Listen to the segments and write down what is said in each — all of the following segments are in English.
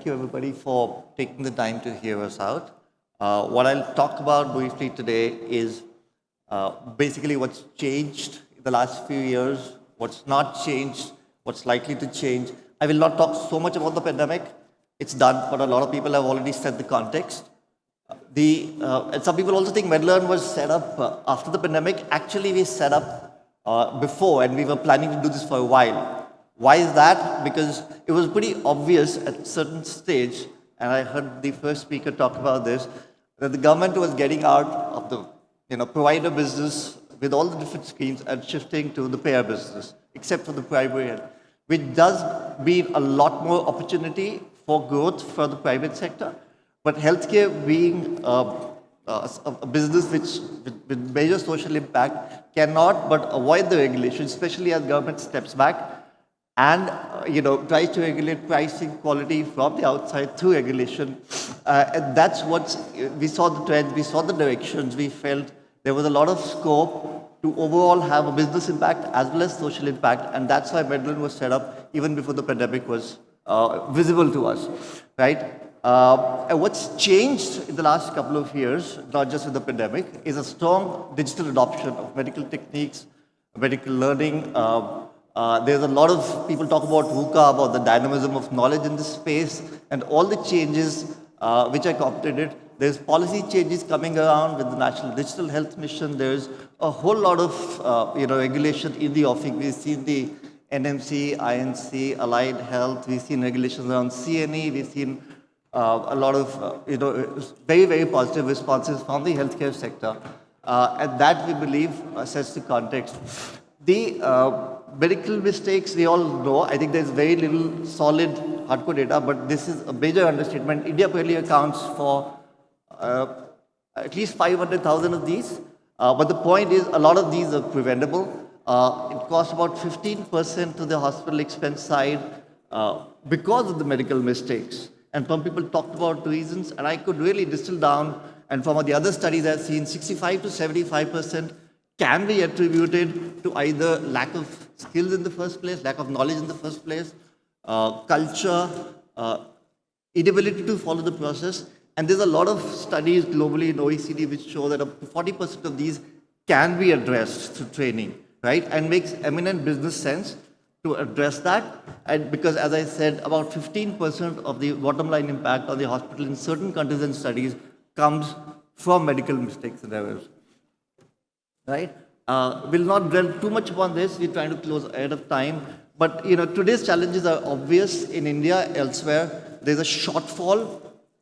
thank you everybody for taking the time to hear us out. What I'll talk about briefly today is basically what's changed in the last few years, what's not changed, what's likely to change. I will not talk so much about the pandemic. It's done, but a lot of people have already set the context. And some people also think MedLearn was set up after the pandemic. Actually, we set up before, and we were planning to do this for a while. Why is that? Because it was pretty obvious at a certain stage, and I heard the first speaker talk about this, that the government was getting out of the provider business with all the different schemes and shifting to the payer business, except for the primary health, which does mean a lot more opportunity for growth for the private sector. But healthcare being a business with major social impact cannot but avoid the regulation, especially as government steps back and tries to regulate pricing quality from the outside through regulation. And that's what we saw the trends, we saw the directions, we felt there was a lot of scope to overall have a business impact as well as social impact, and that's why MedLearn was set up even before the pandemic was visible to us, right? And what's changed in the last couple of years, not just with the pandemic, is a strong digital adoption of medical techniques, medical learning. There's a lot of people talk about VUCA, about the dynamism of knowledge in this space, and all the changes which accompanied it. There's policy changes coming around with the National Digital Health Mission. There's a whole lot of regulation in the offing. We've seen the NMC, INC, Allied Health. We've seen regulations around CNE. We've seen a lot of very, very positive responses from the healthcare sector. And that, we believe, sets the context. The medical mistakes, we all know. I think there's very little solid hardcore data, but this is a major understatement. India probably accounts for at least 500,000 of these. But the point is, a lot of these are preventable. It costs about 15% to the hospital expense side because of the medical mistakes. And some people talked about reasons, and I could really distill down, and from the other studies I've seen, 65 to 75% can be attributed to either lack of skills in the first place, lack of knowledge in the first place, culture, inability to follow the process. And there's a lot of studies globally in OECD which show that up to 40% of these can be addressed through training, right? And makes eminent business sense to address that. And because, as I said, about 15% of the bottom line impact on the hospital in certain countries and studies comes from medical mistakes and errors. Right? We'll not dwell too much upon this. We're trying to close ahead of time. But today's challenges are obvious in India, elsewhere. There's a shortfall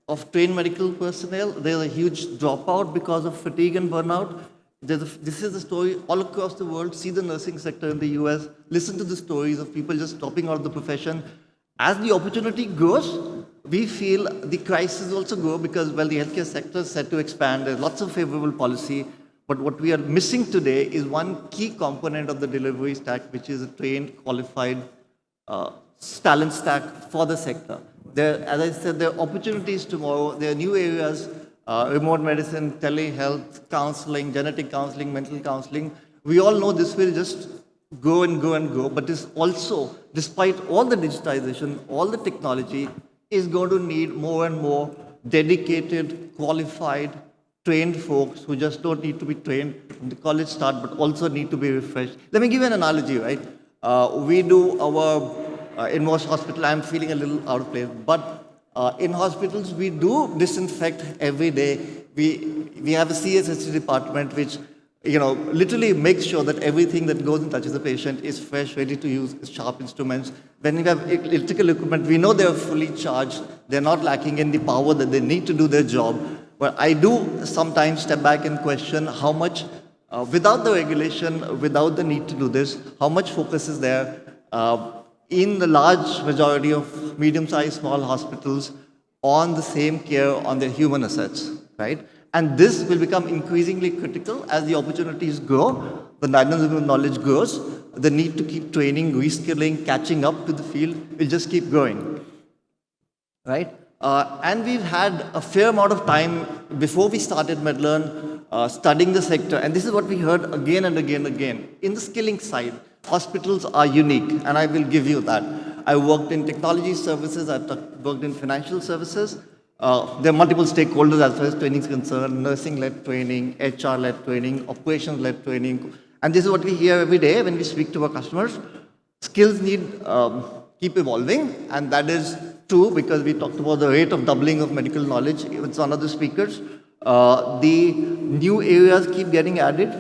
of trained medical personnel. There's a huge dropout because of fatigue and burnout. This is the story all across the world. See the nursing sector in the US. Listen to the stories of people just dropping out of the profession. As the opportunity grows, we feel the crisis also grow because, well, the healthcare sector is set to expand. There's lots of favorable policy. But what we are missing today is one key component of the delivery stack, which is a trained, qualified talent stack for the sector. As I said, there are opportunities tomorrow. There are new areas, remote medicine, telehealth, counseling, genetic counseling, mental counseling. We all know this will just go and go and go, but this also, despite all the digitization, all the technology, is going to need more and more dedicated, qualified, trained folks who just don't need to be trained from the college start, but also need to be refreshed. Let me give you an analogy, right? We do in most hospitals, I'm feeling a little out of place, but in hospitals, we do disinfect every day. We have a CSSC department which literally makes sure that everything that goes and touches the patient is fresh, ready to use, sharp instruments. When we have electrical equipment, we know they're fully charged. They're not lacking in the power that they need to do their job. But I do sometimes step back and question how much, without the regulation, without the need to do this, how much focus is there in the large majority of medium-sized small hospitals on the same care on their human assets, right? And this will become increasingly critical as the opportunities grow, the dynamism of knowledge grows, the need to keep training, reskilling, catching up to the field will just keep growing, right? And we've had a fair amount of time before we started MedLearn studying the sector. And this is what we heard again and again and again. In the skilling side, hospitals are unique, and I will give you that. I worked in technology services, I've worked in financial services. There are multiple stakeholders as far as training is concerned, nursing-led training, HR-led training, operations-led training. And this is what we hear every day when we speak to our customers. Skills need keep evolving, and that is true because we talked about the rate of doubling of medical knowledge with one of the speakers. The new areas keep getting added,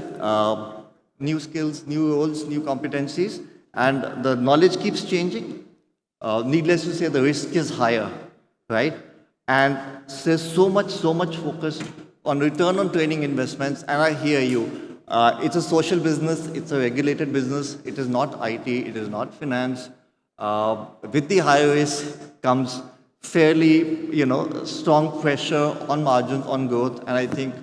new skills, new roles, new competencies, and the knowledge keeps changing. Needless to say, the risk is higher, right? And there's so much focus on return on training investments, and I hear you. It's a social business, it's a regulated business, it is not IT, it is not finance. With the high risk comes fairly, strong pressure on margins, on growth, and I think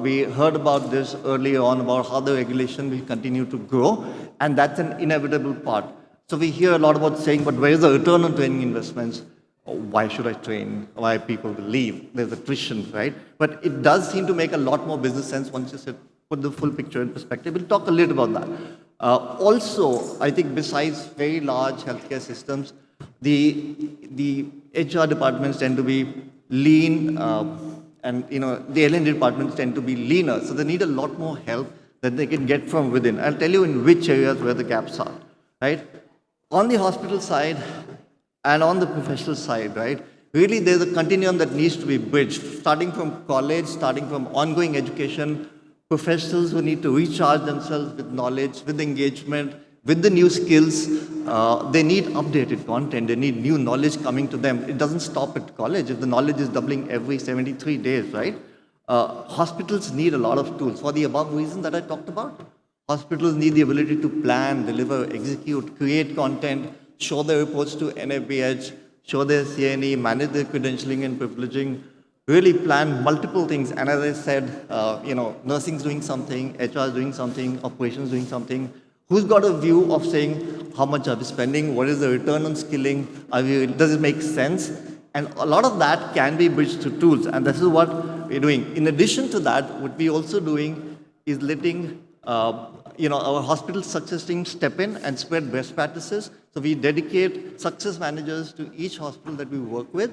we heard about this earlier on about how the regulation will continue to grow, and that's an inevitable part. So we hear a lot about saying, but where is the return on training investments? Why should I train? Why people will leave? There's attrition, right? But it does seem to make a lot more business sense once you put the full picture in perspective. We'll talk a little about that. Also, I think besides very large healthcare systems, the HR departments tend to be lean, and the L&D departments tend to be leaner. So they need a lot more help that they can get from within. I'll tell you in which areas where the gaps are, right? On the hospital side, and on the professional side, right, really there's a continuum that needs to be bridged, starting from college, starting from ongoing education, professionals who need to recharge themselves with knowledge, with engagement, with the new skills. They need updated content, they need new knowledge coming to them. It doesn't stop at college if the knowledge is doubling every 73 days, right? Hospitals need a lot of tools for the above reason that I talked about. Hospitals need the ability to plan, deliver, execute, create content, show their reports to NABH, show their CNE, manage their credentialing and privileging, really plan multiple things. And as I said, nursing's doing something, HR is doing something, operations doing something. Who's got a view of saying how much are we spending? What is the return on skilling? Does it make sense? And a lot of that can be bridged through tools. And this is what we're doing. In addition to that, what we're also doing is letting our hospital success team step in and spread best practices. So we dedicate success managers to each hospital that we work with,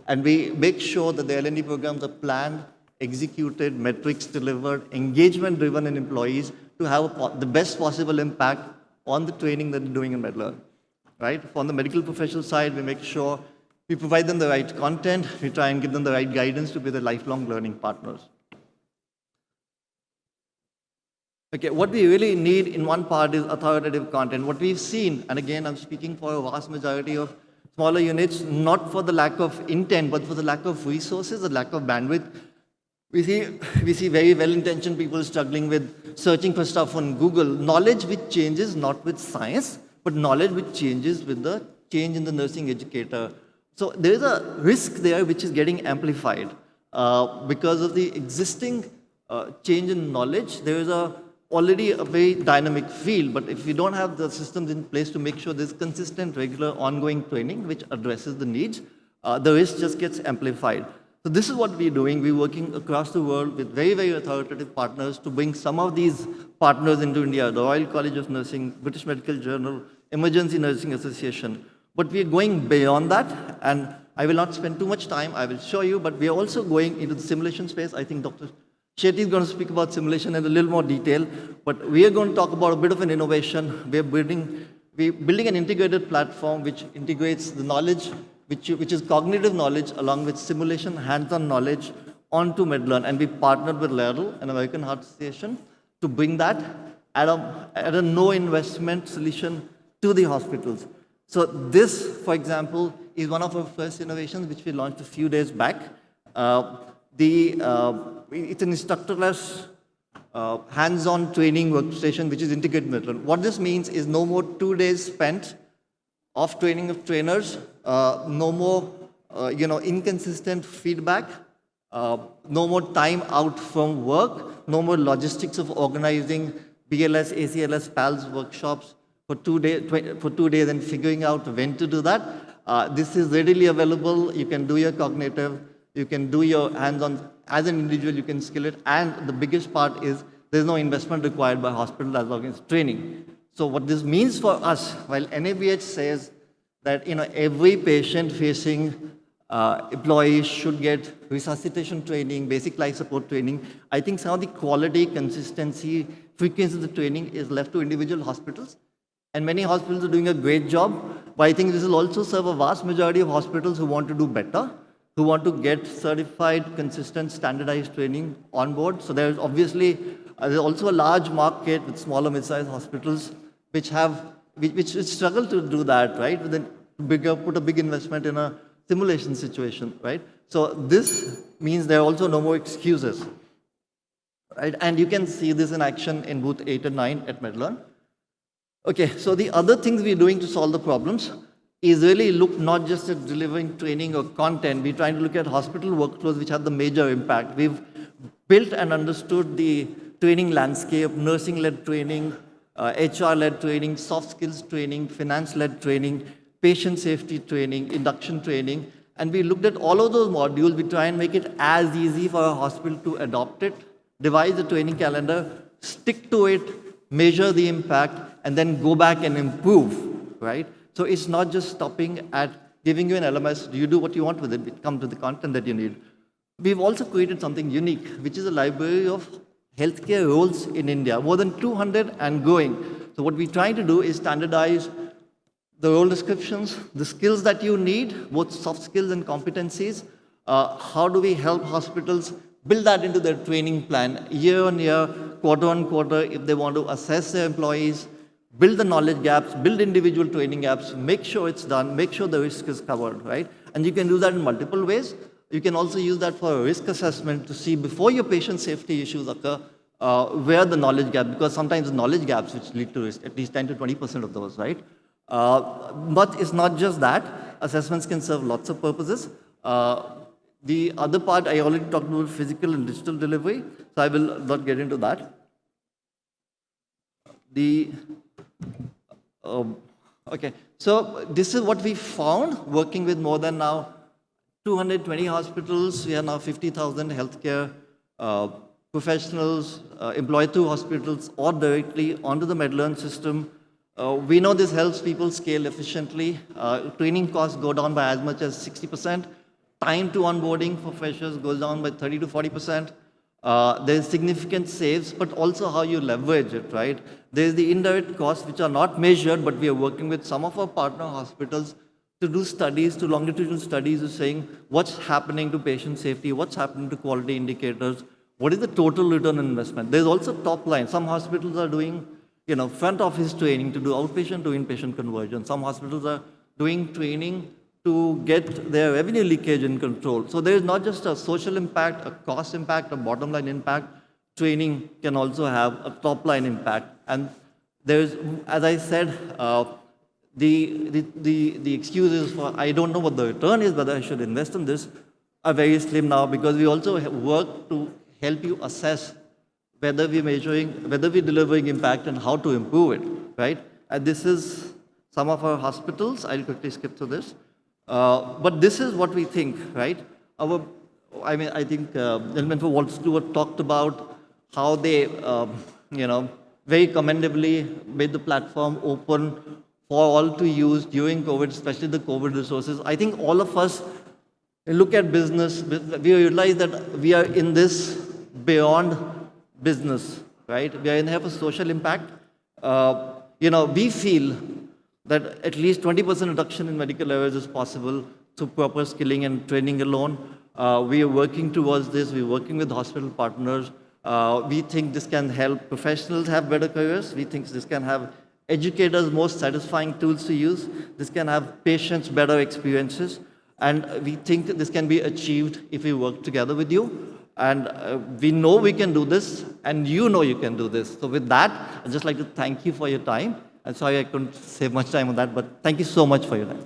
and we make sure that the L&D programs are planned, executed, metrics delivered, engagement driven in employees to have the best possible impact on the training that they're doing in MedLearn. Right? On the medical professional side, we make sure we provide them the right content, we try and give them the right guidance to be the lifelong learning partners. Okay, what we really need in one part is authoritative content. What we've seen, and again, I'm speaking for a vast majority of smaller units, not for the lack of intent, but for the lack of resources, the lack of bandwidth. We see very well-intentioned people struggling with searching for stuff on Google. Knowledge which changes not with science, but knowledge which changes with the change in the nursing educator. So there is a risk there which is getting amplified because of the existing change in knowledge. There is already a very dynamic field, but if we don't have the systems in place to make sure there's consistent, regular, ongoing training which addresses the needs, the risk just gets amplified. So this is what we're doing. We're working across the world with very, very authoritative partners to bring some of these partners into India, the Royal College of Nursing, British Medical Journal, Emergency Nursing Association. But we're going beyond that, and I will not spend too much time. I will show you, but we're also going into the simulation space. I think Dr. Shetty is going to speak about simulation in a little more detail, but we are going to talk about a bit of an innovation. We're building an integrated platform which integrates the knowledge, which is cognitive knowledge, along with simulation, hands-on knowledge onto MedLearn. And we partnered with Laurel, an American Heart Association, to bring that at a no-investment solution to the hospitals. So this, for example, is one of our first innovations, which we launched a few days back. It's an instructorless hands-on training workstation which is integrated with MedLearn. What this means is no more 2 days spent of training of trainers, no more inconsistent feedback, no more time out from work, no more logistics of organizing BLS, ACLS, PALS workshops for 2 days and figuring out when to do that. This is readily available. You can do your cognitive, you can do your hands-on. As an individual, you can skill it. And the biggest part is there's no investment required by hospital as long as training. So what this means for us, while NABH says that every patient-facing employee should get resuscitation training, basic life support training. I think some of the quality, consistency, frequency of the training is left to individual hospitals. And many hospitals are doing a great job, but I think this will also serve a vast majority of hospitals who want to do better, who want to get certified, consistent, standardized training on board. So there's obviously there's also a large market with smaller, mid-sized hospitals which struggle to do that, right? With put a big investment in a simulation situation, right? So this means there are also no more excuses, right? And you can see this in action in booth 8 and 9 at MedLearn. Okay, so the other things we're doing to solve the problems is really look not just at delivering training or content. We're trying to look at hospital workflows which have the major impact. We've built and understood the training landscape, nursing-led training, HR-led training, soft skills training, finance-led training, patient safety training, induction training. And we looked at all of those modules. We try and make it as easy for a hospital to adopt it, devise a training calendar, stick to it, measure the impact, and then go back and improve, right? So it's not just stopping at giving you an LMS, do you do what you want with it, it comes to the content that you need. We've also created something unique, which is a library of healthcare roles in India, more than 200 and growing. So what we're trying to do is standardize the role descriptions, the skills that you need, both soft skills and competencies. How do we help hospitals build that into their training plan year on year, quarter on quarter, if they want to assess their employees, build the knowledge gaps, build individual training gaps, make sure it's done, make sure the risk is covered, right? And you can do that in multiple ways. You can also use that for a risk assessment to see before your patient safety issues occur, where the knowledge gap, because sometimes the knowledge gaps which lead to risk, at least 10 to 20% of those, right? But it's not just that. Assessments can serve lots of purposes. The other part, I already talked about physical and digital delivery, so I will not get into that. Okay, so this is what we found working with more than now 220 hospitals. We have now 50,000 healthcare professionals employed through hospitals or directly onto the MedLearn system. We know this helps people scale efficiently. Training costs go down by as much as 60%. Time to onboarding for freshers goes down by 30 to 40%. There's significant saves, but also how you leverage it, right? There's the indirect costs which are not measured, but we are working with some of our partner hospitals to do studies, to longitudinal studies of saying what's happening to patient safety, what's happening to quality indicators, what is the total return on investment. There's also top line. Some hospitals are doing front office training to do outpatient to inpatient conversion. Some hospitals are doing training to get their revenue leakage in control. So there is not just a social impact, a cost impact, a bottom line impact. Training can also have a top line impact. And there's, as I said, the excuses for I don't know what the return is, whether I should invest in this, are very slim now, because we also work to help you assess whether we're measuring, whether we're delivering impact and how to improve it, right? And this is some of our hospitals. I'll quickly skip through this. But this is what we think, right? I think gentlemen from Wall Street talked about how they, very commendably made the platform open for all to use during COVID, especially the COVID resources. I think all of us look at business, we realize that we are in this beyond business, right? We are in have a social impact. We feel that at least 20% reduction in medical errors is possible through proper skilling and training alone. We are working towards this. We're working with hospital partners. We think this can help professionals have better careers. We think this can have educators more satisfying tools to use. This can have patients better experiences. And we think this can be achieved if we work together with you. And we know we can do this, and you know you can do this. So with that, I'd just like to thank you for your time. I'm sorry I couldn't save much time on that, but thank you so much for your time.